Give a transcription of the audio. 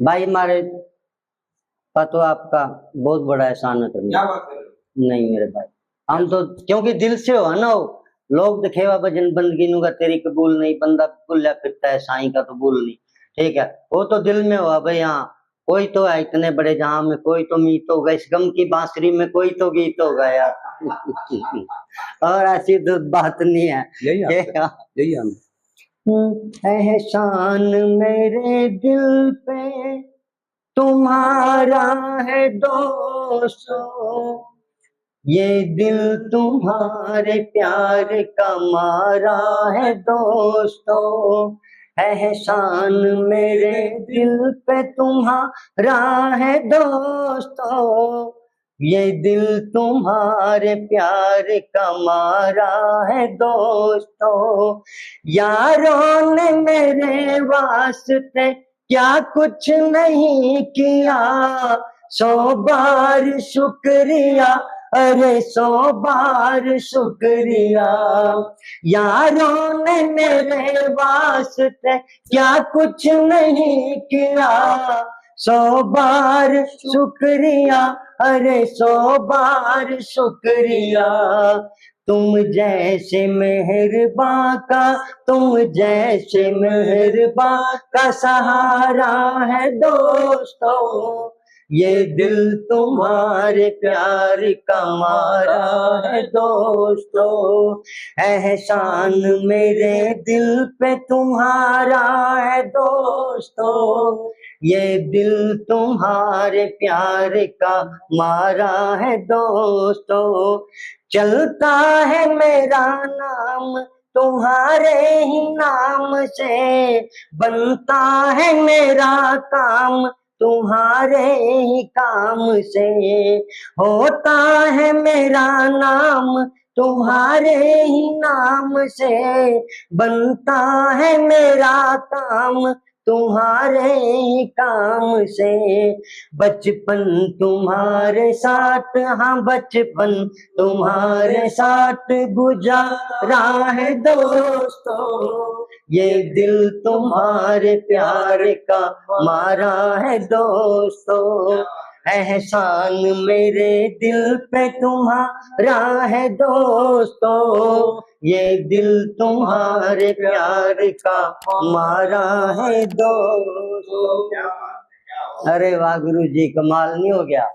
भाई हमारे का तो आपका बहुत बड़ा एहसान है करना। क्या बात कर रहे हो? नहीं मेरे भाई, हम तो क्योंकि दिल से हो ना वो। लोग दिखेवा भजन बंदगी नु का तेरी कबूल नहीं, बंदा बुल्ला फिरता है साईं का तो भूल नहीं। ठीक है, वो तो दिल में हुआ भाई। हाँ, कोई तो है इतने बड़े जहां में, कोई तो मीत होगा इस गम की बांसुरी में, कोई तो गीत होगा यार। और ऐसी तो बात नहीं है। यही हम एहसान मेरे दिल पे तुम्हारा है दोस्तों, ये दिल तुम्हारे प्यार का मारा है दोस्तों। एहसान मेरे दिल पे तुम्हारा है दोस्तों, ये दिल तुम्हारे प्यार का मारा है दोस्तों। यारों ने मेरे वास्ते क्या कुछ नहीं किया, 100 बार शुक्रिया, अरे 100 बार शुक्रिया। यारों ने मेरे वास्ते क्या कुछ नहीं किया, 100 बार शुक्रिया, अरे 100 बार शुक्रिया। तुम जैसे मेहरबान का, तुम जैसे मेहरबान का सहारा है दोस्तों, ये दिल तुम्हारे प्यार का मारा है दोस्तों। एहसान मेरे दिल पे तुम्हारा है दोस्तों, ये दिल तुम्हारे प्यार का मारा है दोस्तों। चलता है मेरा नाम तुम्हारे ही नाम से, बनता है मेरा काम तुम्हारे ही काम से, होता है मेरा नाम तुम्हारे ही नाम से, बनता है मेरा काम तुम्हारे ही काम से। बचपन तुम्हारे साथ, हाँ बचपन तुम्हारे साथ गुजारा है दोस्तों, ये दिल तुम्हारे प्यार का मारा है दोस्तों। एहसान मेरे दिल पे तुम्हारा है दोस्तों, ये दिल तुम्हारे प्यार का मारा है दोस्तों। अरे वाह गुरु जी, कमाल नहीं हो गया।